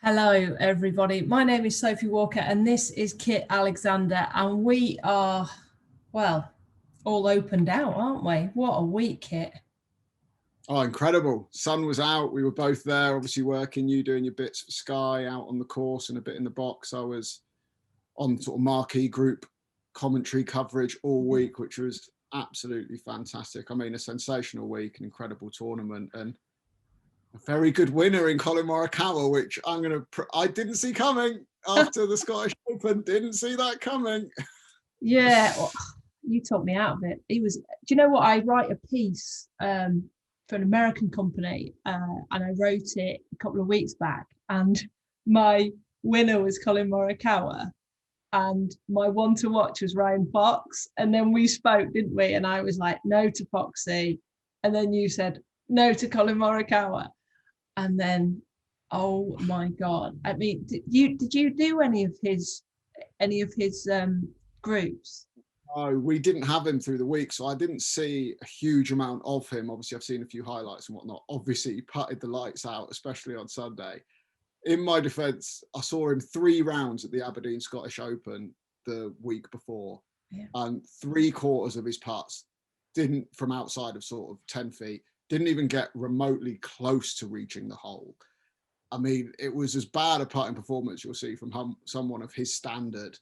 Hello, everybody. My name is Sophie Walker, and this is Kit Alexander, and we are, well, all opened out, aren't we? What a week, Kit. Oh, incredible. Sun was out. We were both there, obviously working, you doing your bits for Sky out on the course and a bit in the box. I was on sort of marquee group commentary coverage all week, which was absolutely fantastic. I mean, a sensational week, an incredible tournament, and a very good winner in Collin Morikawa, which I didn't see coming after the Scottish Open. Didn't see that coming. Yeah, well, you talked me out of it. Do you know what? I write a piece for an American company, and I wrote it a couple of weeks back, and my winner was Collin Morikawa, and my one to watch was Ryan Fox. And then we spoke, didn't we? And I was like, no to Foxy. And then you said, no to Collin Morikawa. And then, oh my God. I mean, did you do any of his groups? No, we didn't have him through the week, so I didn't see a huge amount of him. Obviously, I've seen a few highlights and whatnot. Obviously, he putted the lights out, especially on Sunday. In my defence, I saw him 3 rounds at the Aberdeen Scottish Open the week before, and 3/4 of his putts didn't, from outside of sort of 10 feet, didn't even get remotely close to reaching the hole. I mean, it was as bad a putting performance you'll see from someone of his standard.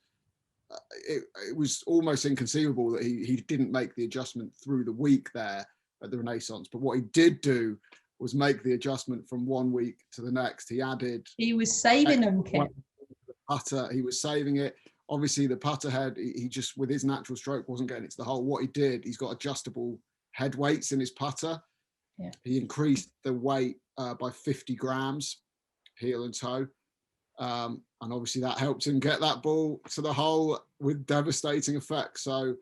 It was almost inconceivable that he didn't make the adjustment through the week there at the Renaissance. But what he did do was make the adjustment from one week to the next. He was saving them, Kit. The putter, he was saving it. Obviously, the putter head, he just, with his natural stroke, wasn't getting it to the hole. What he did, he's got adjustable head weights in his putter. Yeah. He increased the weight by 50 grams, heel and toe. And obviously that helped him get that ball to the hole with devastating effect. So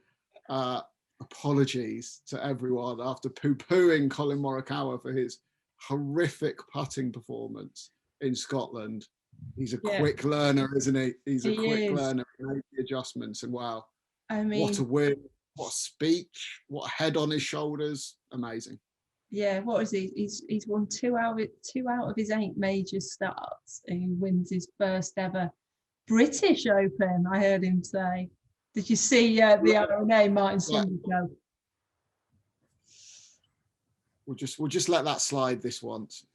apologies to everyone after poo-pooing Collin Morikawa for his horrific putting performance in Scotland. He's a quick learner, isn't he? He's a quick learner. He made the adjustments, and wow, I mean, what a win, what a speech, what a head on his shoulders. Amazing. Yeah, what is he? He's won two out of his 8 major starts. He wins his first ever British Open, I heard him say. Did you see the RNA Martin Sunday show? We'll just let that slide this once.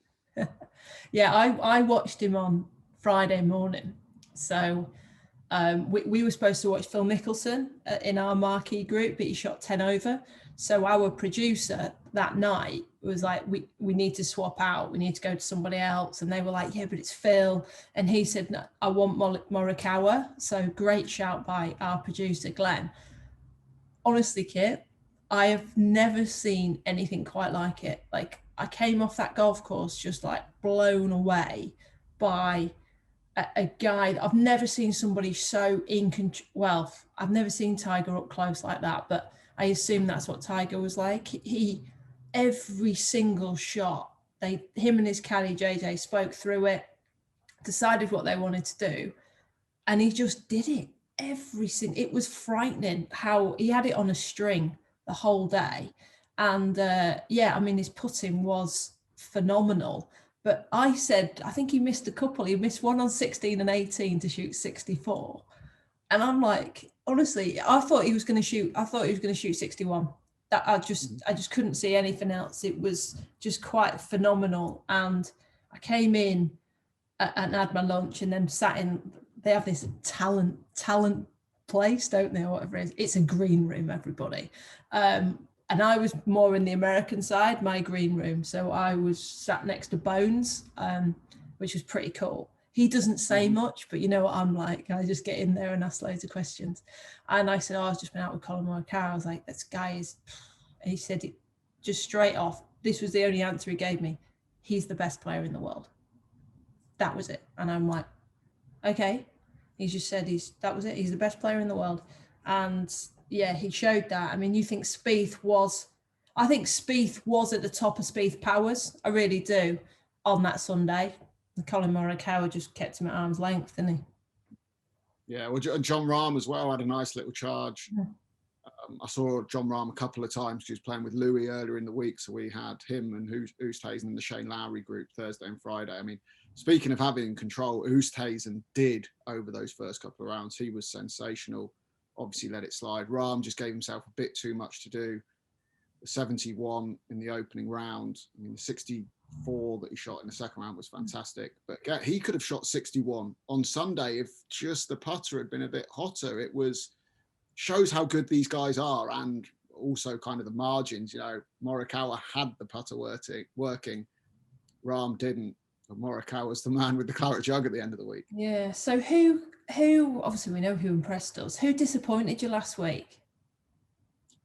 Yeah, I watched him on Friday morning. So we were supposed to watch Phil Mickelson in our marquee group, but he shot 10 over. So our producer that night was like, we need to swap out. We need to go to somebody else. And they were like, yeah, but it's Phil. And he said, no, I want Morikawa. So great shout by our producer, Glenn. Honestly, Kit, I have never seen anything quite like it. Like, I came off that golf course just like blown away by a guy. I've never seen somebody so in control. Well, I've never seen Tiger up close like that, but I assume that's what Tiger was like. Every single shot, him and his caddy JJ spoke through it, decided what they wanted to do, and he just did it. It was frightening how he had it on a string the whole day. And I mean, his putting was phenomenal. But I think he missed a couple. He missed one on 16 and 18 to shoot 64. And I'm like, honestly, I thought he was going to shoot 61. That I just couldn't see anything else. It was just quite phenomenal. And I came in and had my lunch and then sat in. They have this talent place, don't they, or whatever it is. It's a green room, everybody. And I was more in the American side, my green room. So I was sat next to Bones, which was pretty cool. He doesn't say much, but you know what I'm like. I just get in there and ask loads of questions. And I said, I've just been out with Collin Morikawa. I was like, this guy is... And he said it just straight off. This was the only answer he gave me. He's the best player in the world. That was it. And I'm like, okay. He just said that was it. He's the best player in the world. And yeah, he showed that. I mean, I think Spieth was at the top of Spieth powers. I really do, on that Sunday. And Collin Morikawa just kept him at arm's length, didn't he? Yeah, well, John Rahm as well had a nice little charge. Yeah. I saw John Rahm a couple of times. He was playing with Louis earlier in the week, so we had him and Oosthuizen in the Shane Lowry group Thursday and Friday. I mean, speaking of having control, Oosthuizen did over those first couple of rounds. He was sensational. Obviously let it slide. Rahm just gave himself a bit too much to do. The 71 in the opening round. I mean, the 64 that he shot in the second round was fantastic. But he could have shot 61 on Sunday if just the putter had been a bit hotter. It shows how good these guys are, and also kind of the margins. You know, Morikawa had the putter working. Rahm didn't. But Morikawa's the man with the claret jug at the end of the week. Yeah. So who obviously we know who impressed us. Who disappointed you last week?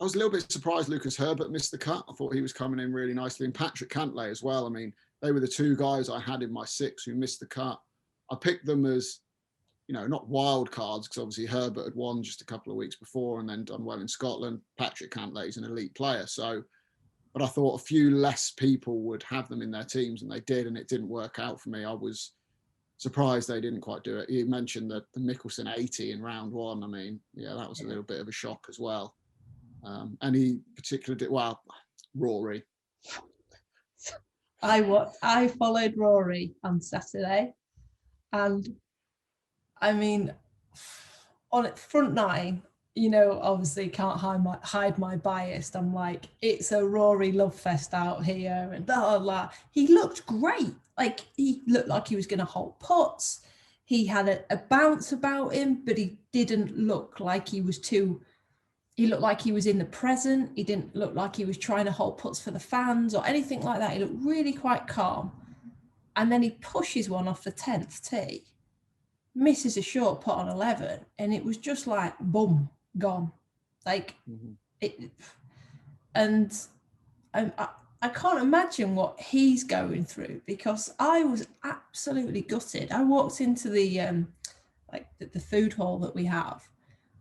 I was a little bit surprised Lucas Herbert missed the cut. I thought he was coming in really nicely. And Patrick Cantlay as well. I mean, they were the two guys I had in my 6 who missed the cut. I picked them as, you know, not wild cards, because obviously Herbert had won just a couple of weeks before and then done well in Scotland. Patrick Cantlay is an elite player. So, but I thought a few less people would have them in their teams, and they did, and it didn't work out for me. I was surprised they didn't quite do it. You mentioned the Mickelson 80 in round 1. I mean, yeah, that was a little bit of a shock as well. And he particularly did well. Rory. I followed Rory on Saturday, and I mean, on front 9, you know, obviously can't hide my bias. I'm like, it's a Rory love fest out here, and blah, blah, blah. He looked great. Like, he looked like he was going to hold putts. He had a bounce about him, but he didn't look like he was too. He looked like he was in the present. He didn't look like he was trying to hold putts for the fans or anything like that. He looked really quite calm. And then he pushes one off the 10th tee, misses a short putt on 11, and it was just like, boom, gone. Like, it. And I can't imagine what he's going through, because I was absolutely gutted. I walked into the food hall that we have,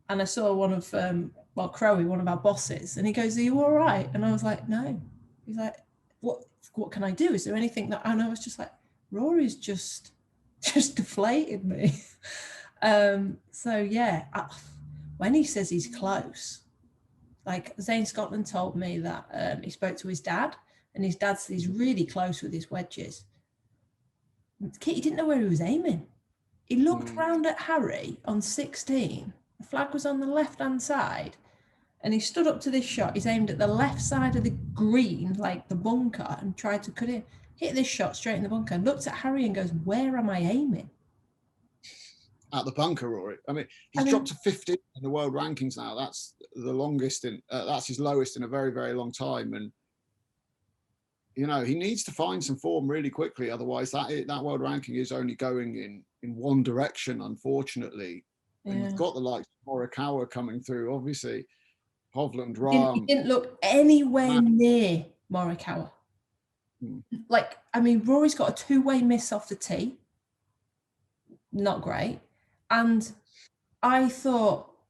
and I saw one of Crowe, one of our bosses, and he goes, "Are you all right?" And I was like, "No." He's like, "What can I do? Is there anything that?" And I was just like, "Rory's just deflated me." So yeah, when he says he's close, like Zane Scotland told me that he spoke to his dad, and his dad said he's really close with his wedges. He didn't know where he was aiming. He looked round at Harry on 16. The flag was on the left-hand side, and he stood up to this shot. He's aimed at the left side of the green, like the bunker, and tried to cut in. Hit this shot straight in the bunker, and looked at Harry and goes, "Where am I aiming?" At the bunker, Rory. I mean, he's dropped to 15 in the world rankings now. That's the longest that's his lowest in a very, very long time. And, you know, he needs to find some form really quickly. Otherwise, that world ranking is only going in one direction, unfortunately. Yeah. And you've got the likes of Morikawa coming through, obviously. Hovland, Rahm. He didn't look anywhere near Morikawa. Like, I mean, Rory's got a 2-way miss off the tee. Not great. And I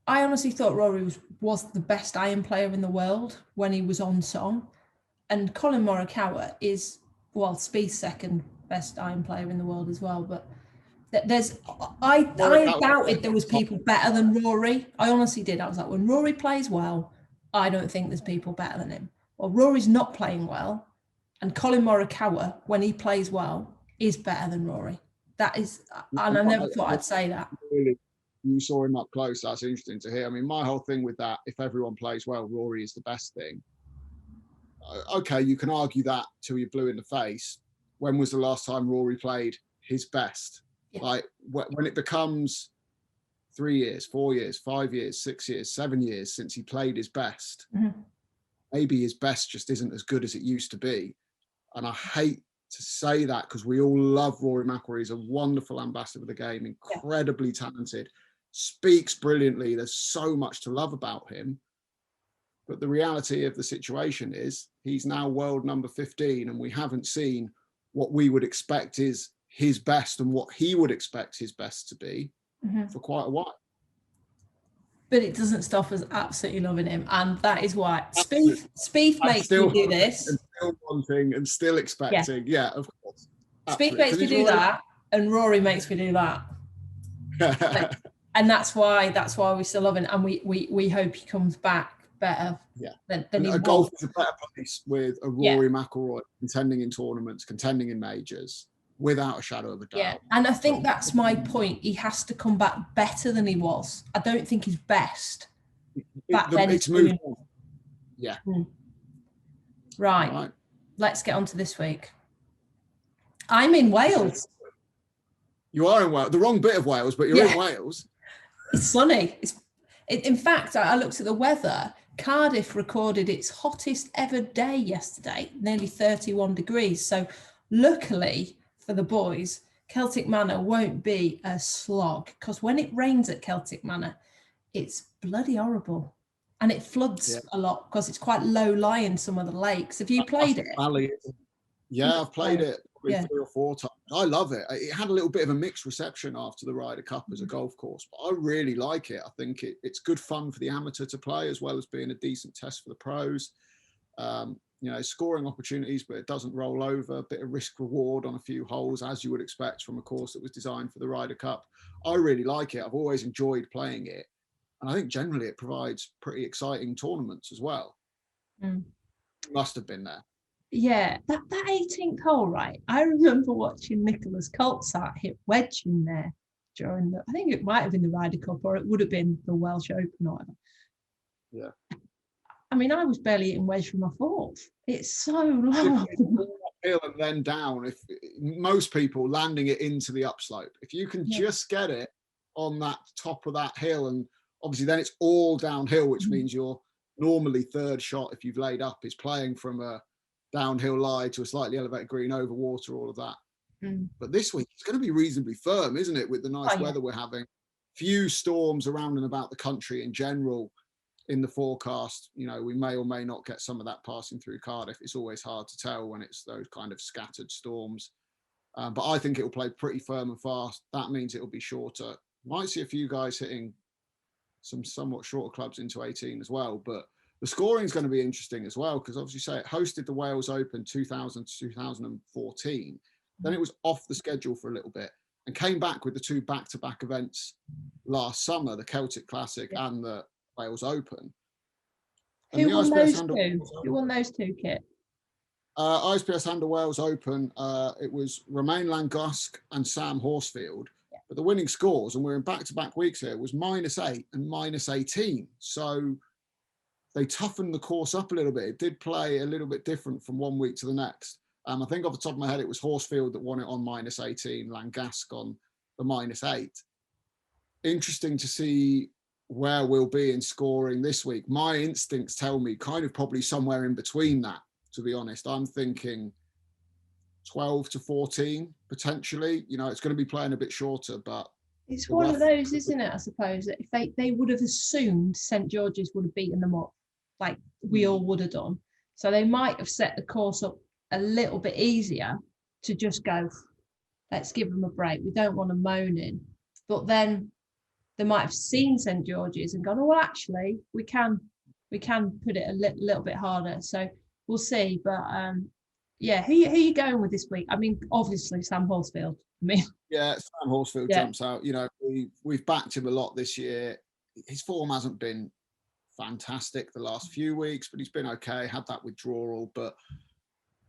honestly thought Rory was the best iron player in the world when he was on song. And Collin Morikawa is, well, Spieth's second best iron player in the world as well. But I doubted there was people better than Rory. I honestly did. I was like, when Rory plays well, I don't think there's people better than him. Well, Rory's not playing well, and Collin Morikawa, when he plays well, is better than Rory. That is, and I never thought I'd say that. Really, you saw him up close. That's interesting to hear. I mean, my whole thing with that, if everyone plays well, Rory is the best thing. Okay, you can argue that till you're blue in the face. When was the last time Rory played his best? Yeah. Like, when it becomes 3 years, 4 years, 5 years, 6 years, 7 years since he played his best, maybe his best just isn't as good as it used to be. And I hate to say that, because we all love Rory McIlroy. He's a wonderful ambassador of the game, incredibly talented, speaks brilliantly. There's so much to love about him. But the reality of the situation is he's now world number 15, and we haven't seen what we would expect is his best and what he would expect his best to be for quite a while. But it doesn't stop us absolutely loving him, and that is why Spieth makes me do this. And still wanting and still expecting. Yeah, of course. Spieth makes me do that, and Rory makes me do that. And that's why we still love him, and we hope he comes back better than he was. Golf is a better place with a Rory McIlroy contending in tournaments, contending in majors. without a shadow of a doubt. Yeah, and I think that's my point. He has to come back better than he was. I don't think he's best. It's moved on. Yeah. Right. Let's get on to this week. I'm in Wales. You are in Wales. The wrong bit of Wales, but you're in Wales. It's sunny. In fact, I looked at the weather. Cardiff recorded its hottest ever day yesterday, nearly 31 degrees. So luckily for the boys, Celtic Manor won't be a slog, because when it rains at Celtic Manor, it's bloody horrible. And it floods a lot because it's quite low lying, some of the lakes. Have you played it? Valley. Yeah, I've played it probably 3 or 4 times. I love it. It had a little bit of a mixed reception after the Ryder Cup as a golf course, but I really like it. I think it's good fun for the amateur to play, as well as being a decent test for the pros. Scoring opportunities, but it doesn't roll over. A bit of risk reward on a few holes, as you would expect from a course that was designed for the Ryder Cup. I really like it. I've always enjoyed playing it. And I think generally it provides pretty exciting tournaments as well. Must have been there. Yeah, that 18th hole, right? I remember watching Nicholas Coltsart hit wedge in there during I think it might have been the Ryder Cup, or it would have been the Welsh Open or whatever. Yeah. I mean, I was barely hitting wedge from my fourth. It's so long. Hill and then down. If most people landing it into the upslope, if you can just get it on that top of that hill, and obviously then it's all downhill, which means your normally third shot, if you've laid up, is playing from a downhill lie to a slightly elevated green over water, all of that. But this week it's going to be reasonably firm, isn't it, with the nice weather we're having? Few storms around and about the country in general in the forecast. We may or may not get some of that passing through Cardiff. It's always hard to tell when it's those kind of scattered storms. But I think it'll play pretty firm and fast. That means it'll be shorter. Might see a few guys hitting some somewhat shorter clubs into 18 as well. But the scoring is going to be interesting as well, because obviously, say it hosted the Wales Open 2000 to 2014. Then it was off the schedule for a little bit and came back with the 2 back-to-back events last summer, the Celtic Classic and the Wales Open. Who won those two? Who won those two, Kit? ISPS Handle Wales Open, it was Romain Langasque and Sam Horsfield. But the winning scores, and we're in back-to-back weeks here, was -8 and -18. So they toughened the course up a little bit. It did play a little bit different from one week to the next. I think off the top of my head, it was Horsfield that won it on -18, Langasque on the -8. Interesting to see where we'll be in scoring this week. My instincts tell me kind of probably somewhere in between that, to be honest. I'm thinking 12 to 14, potentially. It's going to be playing a bit shorter, but it's one of those, isn't it? I suppose that if they would have assumed St George's would have beaten them up, like we all would have done. So they might have set the course up a little bit easier to just go, let's give them a break. We don't want them moaning. But then they might have seen St George's and gone, oh, well, actually, we can put it a little bit harder. So we'll see. But who are you going with this week? I mean, obviously Sam Horsfield. Yeah, Sam Horsfield jumps out. We've backed him a lot this year. His form hasn't been fantastic the last few weeks, but he's been okay. Had that withdrawal, but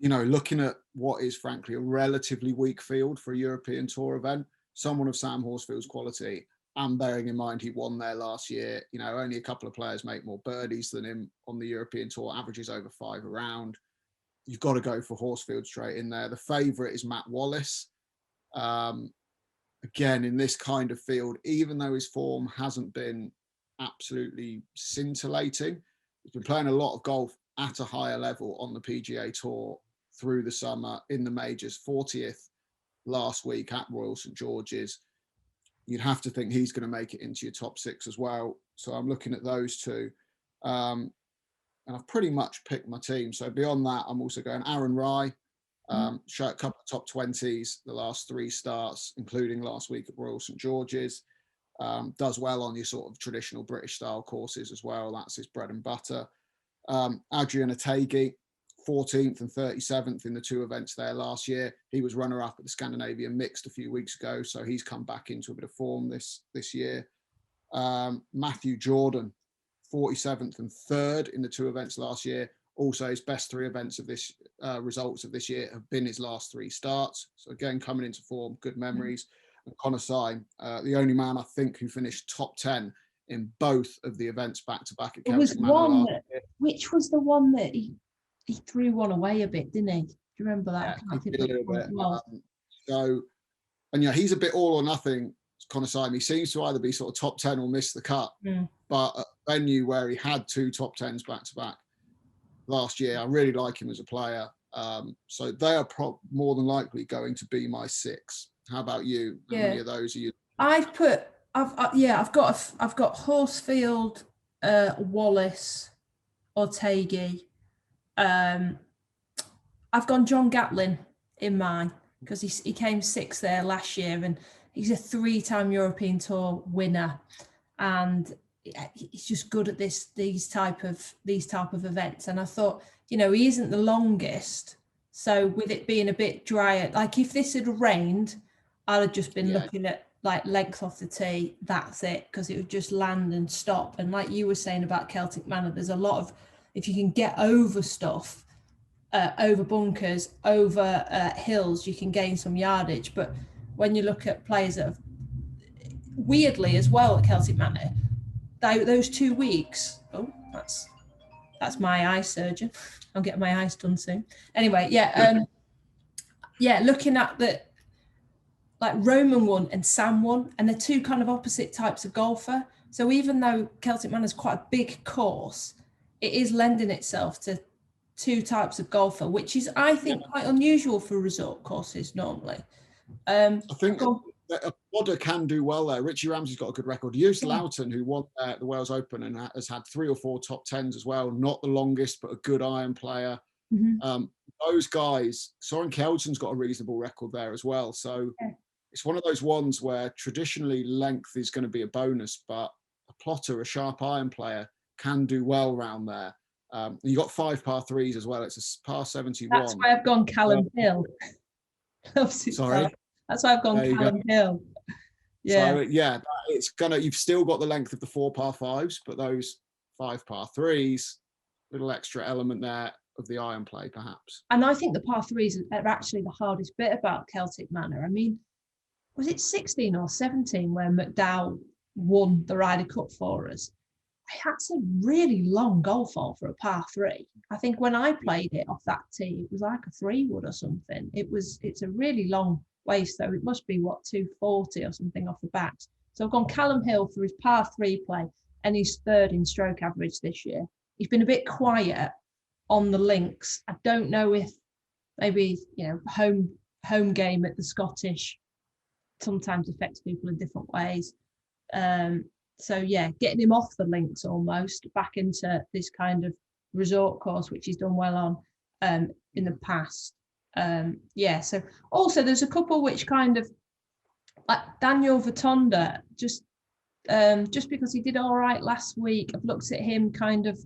looking at what is frankly a relatively weak field for a European Tour event, someone of Sam Horsfield's quality, and bearing in mind he won there last year, only a couple of players make more birdies than him on the European Tour, averages over 5 a round. You've got to go for Horsfield straight in there. The favourite is Matt Wallace. Again, in this kind of field, even though his form hasn't been absolutely scintillating, he's been playing a lot of golf at a higher level on the PGA Tour through the summer, in the majors, 40th last week at Royal St George's. You'd have to think he's going to make it into your top 6 as well. So I'm looking at those two. And I've pretty much picked my team. So beyond that, I'm also going Aaron Rai, shot a couple of top 20s the last 3 starts, including last week at Royal St George's. Does well on your sort of traditional British style courses as well. That's his bread and butter. Adrian Ategi, 14th and 37th in the 2 events there last year. He was runner-up at the Scandinavian Mixed a few weeks ago, so he's come back into a bit of form this year. Matthew Jordan, 47th and 3rd in the 2 events last year. Also, his best 3 events of this results of this year have been his last 3 starts. So again, coming into form, good memories. And Connor Syme, the only man I think who finished top 10 in both of the events back to back at Celtic Manor. Which was the one that he threw one away a bit, didn't he? Do you remember that? Yeah, he did a little bit. So, and yeah, he's a bit all or nothing, Connor Syme. He seems to either be sort of top 10 or miss the cut. But a venue where he had 2 top 10s back to back last year, I really like him as a player. So they are more than likely going to be my 6. How about you? How many of those are you? I've got Paulsfield, Wallace, Ortegi. I've gone John Gatlin in mine because he came 6th there last year, and he's a 3-time European Tour winner, and he's just good at these type of events. And I thought, he isn't the longest, so with it being a bit drier, like if this had rained, I'd have just been looking at like length off the tee, that's it, because it would just land and stop. And like you were saying about Celtic Manor, there's a lot of, if you can get over stuff, over bunkers, over hills, you can gain some yardage. But when you look at players that have, weirdly as well at Celtic Manor, those 2 weeks, that's my eye surgeon. I'll get my eyes done soon. Anyway, looking at the, like Roman won and Sam won, and they're 2 kind of opposite types of golfer. So even though Celtic Manor is quite a big course, it is lending itself to 2 types of golfer, which is, I think, quite unusual for resort courses normally. I think a podder can do well there. Richie Ramsey's got a good record. Hughes Loughton, who won the Wales Open and has had 3 or 4 top 10s as well, not the longest, but a good iron player. Those guys, Soren Kjeldsen's got a reasonable record there as well. So it's one of those ones where traditionally length is going to be a bonus, but a plotter, a sharp iron player, can do well around there. You got 5 par 3s as well. It's a par 71. That's why I've gone Callum Hill. Sorry. That's why I've gone Callum Hill. Yeah. So you've still got the length of the 4 par 5s, but those 5 par 3s, little extra element there of the iron play, perhaps. And I think the par 3s are actually the hardest bit about Celtic Manor. I mean, was it 16 or 17 where McDowell won the Ryder Cup for us? That's a really long golf hole for a par 3. I think when I played it off that tee, it was like a 3-wood or something. It's a really long way, so it must be 240 or something off the back. So I've gone Callum Hill for his par 3 play, and he's 3rd in stroke average this year. He's been a bit quiet on the links. I don't know if maybe home game at the Scottish sometimes affects people in different ways. So yeah, getting him off the links almost back into this kind of resort course, which he's done well on in the past. So also there's a couple which kind of, like Daniel Vertonda, just because he did all right last week, I've looked at him kind of,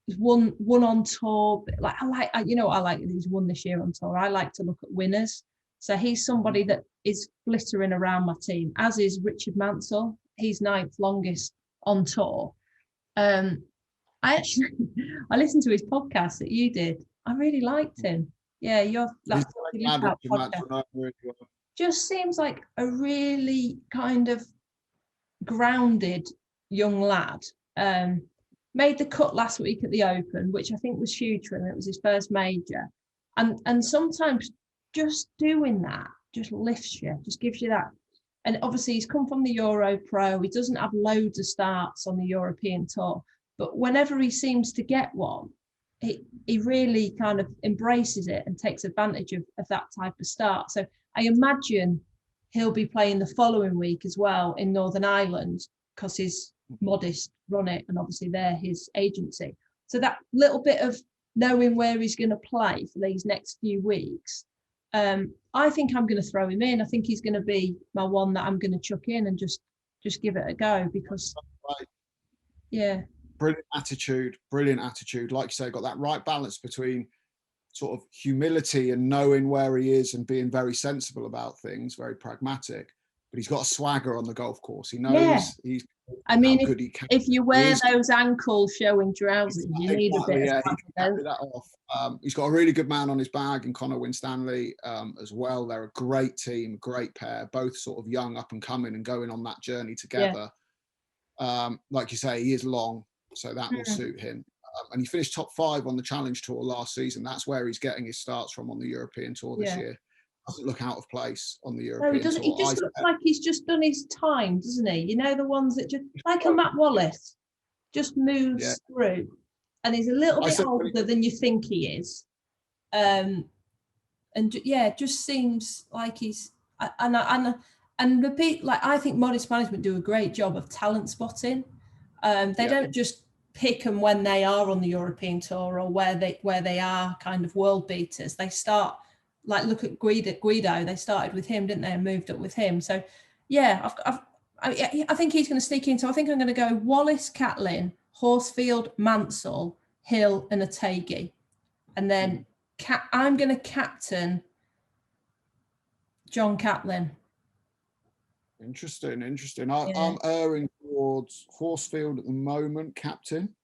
he's won on tour. Like I like that he's won this year on tour. I like to look at winners. So he's somebody that is flittering around my team, as is Richard Mansell. He's 9th longest on tour. I listened to his podcast that you did. I really liked him. Yeah, just seems like a really kind of grounded young lad. Made the cut last week at the Open, which I think was huge for him. It was his first major. And sometimes just doing that just lifts you, just gives you that. And obviously he's come from the Euro Pro. He doesn't have loads of starts on the European Tour, but whenever he seems to get one, he really kind of embraces it and takes advantage of that type of start. So I imagine he'll be playing the following week as well in Northern Ireland, because his Modest run it, and obviously they're his agency. So that little bit of knowing where he's going to play for these next few weeks, I think I'm going to throw him in. I think he's going to be my one that I'm going to chuck in and just give it a go, because brilliant attitude. Like you say, got that right balance between sort of humility and knowing where he is and being very sensible about things, very pragmatic, but he's got a swagger on the golf course. He Yeah. knows he's. I mean, how good he can. if you He wear is- those ankle showing trousers, you need a bit yeah, of he can carry that off. He's got a really good man on his bag in Connor Winstanley as well. They're a great team, great pair, both sort of young, up and coming, and going on that journey together. Like you say, he is long, so that will suit him. And he finished top 5 on the Challenge Tour last season. That's where he's getting his starts from on the European Tour this year. Doesn't look out of place on the European Tour. He just looks like he's just done his time, doesn't he? You know, the ones that just, like a Matt Wallace, just moves through. And he's a little bit older than you think he is. Just seems like he's, and repeat, like, I think Modest Management do a great job of talent spotting. They don't just pick them when they are on the European Tour or where they are kind of world beaters. They start, like, look at Guido. They started with him, didn't they, and moved up with him. So, yeah, I think he's going to sneak in. So I think I'm going to go Wallace, Catlin, Horsfield, Mansell, Hill, and Otegi. And then I'm going to captain John Catlin. Interesting. I'm erring towards Horsfield at the moment, captain.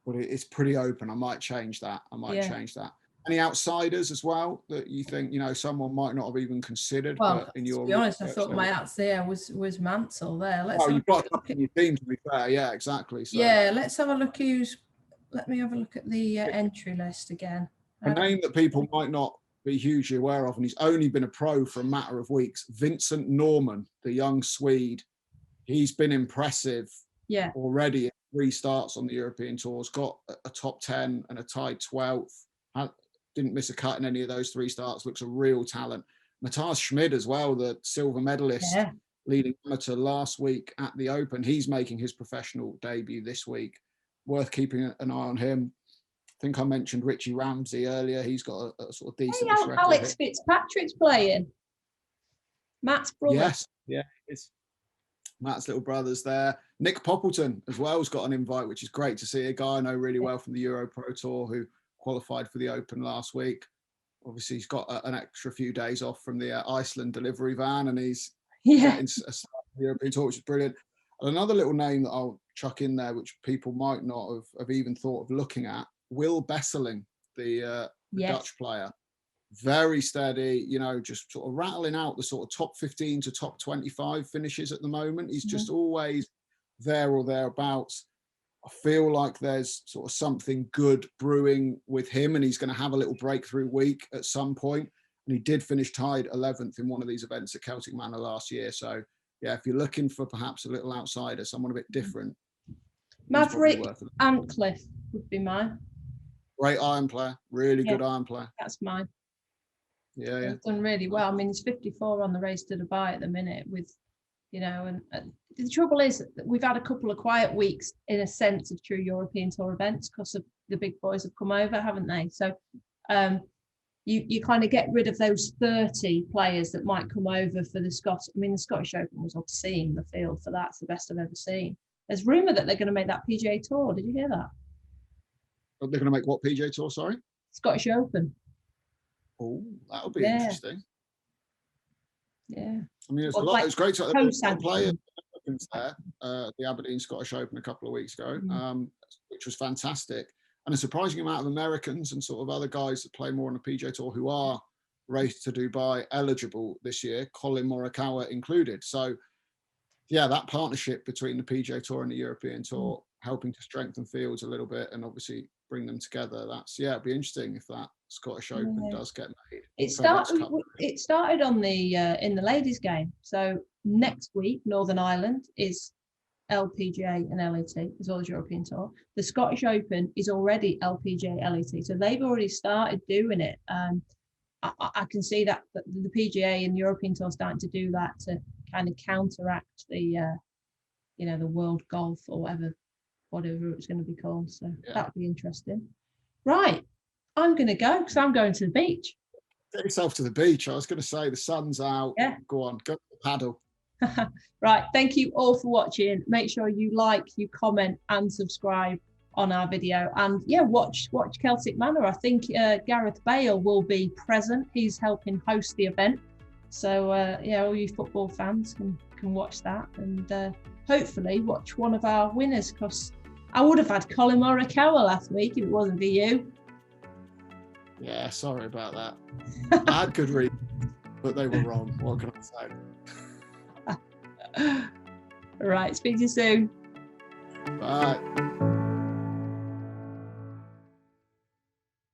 But it's pretty open. I might change that. Any outsiders as well that you think, someone might not have even considered? Well, but in your to be honest, I thought my outsider was Mansell there. You've got a couple in your team, to be fair. Yeah, exactly. So, let's have a look let me have a look at the entry list again. A name that people might not be hugely aware of, and he's only been a pro for a matter of weeks, Vincent Norman, the young Swede. He's been impressive already in 3 starts on the European Tours, got a top 10 and a tied 12th. Didn't miss a cut in any of those 3 starts, looks a real talent. Mataj Schmidt as well, the silver medalist, leading amateur last week at the Open. He's making his professional debut this week. Worth keeping an eye on him. I think I mentioned Richie Ramsey earlier. He's got a sort of decent record. Alex Fitzpatrick's playing. Matt's brother. Yes, it's Matt's little brother's there. Nick Poppleton as well has got an invite, which is great to see. A guy I know really well from the Euro Pro Tour who qualified for the Open last week. Obviously, he's got an extra few days off from the Iceland delivery van, and he's getting a start on the European Tour, which is brilliant. And another little name that I'll chuck in there, which people might not have even thought of looking at, Will Besseling, the Dutch player. Very steady, just sort of rattling out the sort of top 15 to top 25 finishes at the moment. He's just always there or thereabouts. I feel like there's sort of something good brewing with him, and he's going to have a little breakthrough week at some point. And he did finish tied 11th in one of these events at Celtic Manor last year. So, if you're looking for perhaps a little outsider, someone a bit different, Maverick Antcliffe would be mine. Great iron player, really good iron player. That's mine. Yeah. He's done really well. I mean, he's 54 on the Race to Dubai at the minute with, and the trouble is that we've had a couple of quiet weeks in a sense of true European Tour events because of the big boys have come over, haven't they? So you kind of get rid of those 30 players that might come over for the Scottish. I mean, the Scottish Open was obscene, the field for that's the best I've ever seen. There's rumour that they're going to make that PGA Tour. Did you hear that? They're going to make what PGA Tour, sorry? Scottish Open. Oh, that'll be interesting. Yeah. I mean, it's great to play there, the Aberdeen Scottish Open a couple of weeks ago, which was fantastic. And a surprising amount of Americans and sort of other guys that play more on the PGA Tour who are Race to Dubai eligible this year, Collin Morikawa included. So, that partnership between the PGA Tour and the European Tour helping to strengthen fields a little bit and obviously bring them together. That's it'd be interesting if that Scottish Open does get made. It started on the in the ladies' game. So next week, Northern Ireland is LPGA and LET as well as European Tour. The Scottish Open is already LPGA LET, so they've already started doing it. I can see that the PGA and the European Tour starting to do that to kind of counteract the the World Golf or whatever it's going to be called. So that'll be interesting. Right, I'm going to go because I'm going to the beach. Get yourself to the beach. I was going to say the sun's out. Yeah. Go on, go paddle. Right, thank you all for watching. Make sure you like, you comment and subscribe on our video, and watch Celtic Manor. I think Gareth Bale will be present. He's helping host the event, So yeah, all you football fans can watch that, and hopefully watch one of our winners, because I would have had Collin Morikawa last week if it wasn't for you. Yeah, sorry about that. I had good reasons, but they were wrong. What can I say? Right, speak to you soon. Bye.